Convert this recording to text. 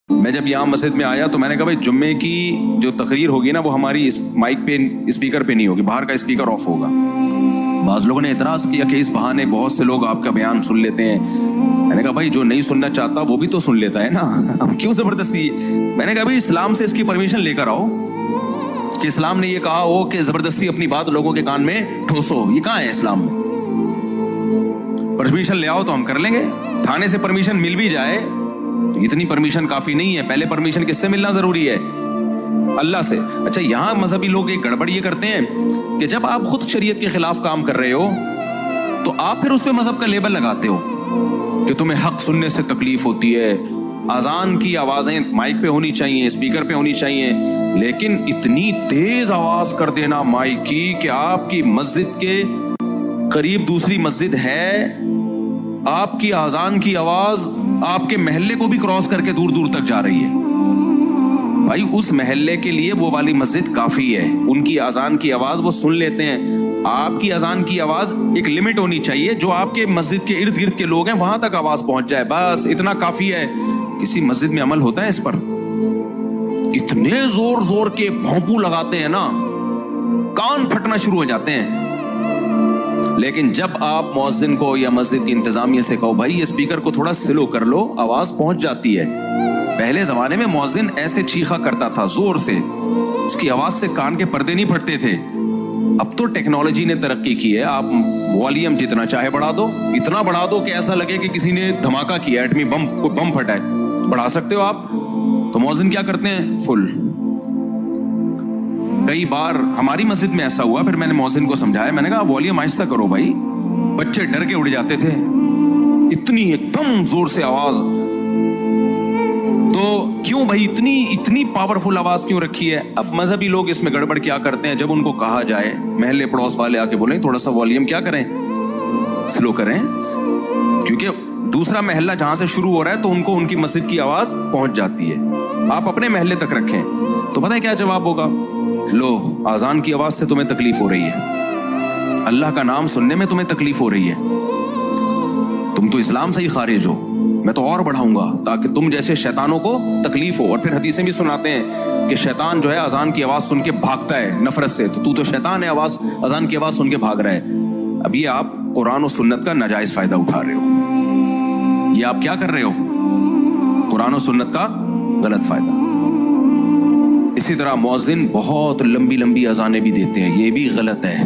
میں جب یہاں مسجد میں آیا تو میں نے کہا بھائی جمعے کی جو تقریر ہوگی نا وہ ہماری اس مائک پہ اسپیکر پہ نہیں ہوگی، باہر کا اسپیکر آف ہوگا۔ بعض لوگوں نے اعتراض کیا کہ اس بہانے بہت سے لوگ آپ کا بیان سن لیتے ہیں۔ میں نے کہا بھائی جو نہیں سننا چاہتا وہ بھی تو سن لیتا ہے نا، اب کیوں زبردستی؟ میں نے کہا بھائی اسلام سے اس کی پرمیشن لے کر آؤ کہ اسلام نے یہ کہا ہو کہ زبردستی اپنی بات لوگوں کے کان میں ٹھوسو، یہ کہاں ہے اسلام میں؟ پرمیشن لے آؤ تو ہم کر لیں گے۔ تھانے سے پرمیشن مل بھی جائے تو اتنی پرمیشن کافی نہیں ہے، پہلے پرمیشن کس سے ملنا ضروری ہے؟ اللہ سے۔ اچھا یہاں مذہبی لوگ ایک گڑبڑ یہ کرتے ہیں کہ جب آپ خود شریعت کے خلاف کام کر رہے ہو تو آپ پھر اس پہ مذہب کا لیبل لگاتے ہو کہ تمہیں حق سننے سے تکلیف ہوتی ہے، اذان کی آوازیں مائک پہ ہونی چاہیے، اسپیکر پہ ہونی چاہیے، لیکن اتنی تیز آواز کر دینا مائک کی کہ آپ کی مسجد کے قریب دوسری مسجد ہے، آپ کی اذان کی آواز آپ کے محلے کو بھی کراس کر کے دور دور تک جا رہی ہے۔ بھائی اس محلے کے لیے وہ والی مسجد کافی ہے، ان کی اذان کی آواز وہ سن لیتے ہیں، آپ کی اذان کی آواز ایک لمٹ ہونی چاہیے، جو آپ کے مسجد کے ارد گرد کے لوگ ہیں وہاں تک آواز پہنچ جائے، بس اتنا کافی ہے۔ کسی مسجد میں عمل ہوتا ہے اس پر؟ اتنے زور زور کے بھونپو لگاتے ہیں نا، کان پھٹنا شروع ہو جاتے ہیں۔ لیکن جب آپ مؤذن کو یا مسجد کی انتظامیہ سے کہو بھائی یہ اسپیکر کو تھوڑا سلو کر لو، آواز پہنچ جاتی ہے۔ پہلے زمانے میں مؤذن ایسے چیخا کرتا تھا زور سے، اس کی آواز سے کان کے پردے نہیں پھٹتے تھے۔ اب تو ٹیکنالوجی نے ترقی کی ہے، آپ والیوم جتنا چاہے بڑھا دو، اتنا بڑھا دو کہ ایسا لگے کہ کسی نے دھماکہ کیا، ایٹمی بم، کوئی بم پھٹا ہے، بڑھا سکتے ہو آپ۔ تو مؤذن کیا کرتے ہیں؟ فل۔ کئی بار ہماری مسجد میں ایسا ہوا، پھر میں نے مؤذن کو سمجھایا، میں نے کہا والیوم آہستہ کرو بھائی، بچے ڈر کے اڑ جاتے تھے، اتنی ایک دم زور سے آواز۔ تو کیوں بھائی اتنی پاورفل آواز کیوں رکھی ہے؟ اب مذہبی لوگ اس میں گڑبڑ کیا کرتے ہیں، جب ان کو کہا جائے، محلے پڑوس والے آ کے بولیں تھوڑا سا والیوم کیا کریں، سلو کریں، کیونکہ دوسرا محلہ جہاں سے شروع ہو رہا ہے تو ان کو ان کی مسجد کی آواز پہنچ جاتی ہے، آپ اپنے محلے تک رکھیں۔ تو پتہ ہے کیا جواب ہوگا؟ لو اذان کی آواز سے تمہیں تکلیف ہو رہی ہے، اللہ کا نام سننے میں تمہیں تکلیف ہو رہی ہے، تم تو اسلام سے ہی خارج ہو، میں تو اور بڑھاؤں گا تاکہ تم جیسے شیطانوں کو تکلیف ہو۔ اور پھر حدیثیں بھی سناتے ہیں کہ شیطان جو ہے اذان کی آواز سن کے بھاگتا ہے نفرت سے، تو شیطان ہے، اذان کی آواز سن کے بھاگ رہا ہے۔ اب یہ آپ قرآن و سنت کا ناجائز فائدہ اٹھا رہے ہو، یہ آپ کیا کر رہے ہو؟ قرآن و سنت کا غلط فائدہ۔ اسی طرح مؤذن بہت لمبی لمبی اذانیں بھی دیتے ہیں، یہ بھی غلط ہے۔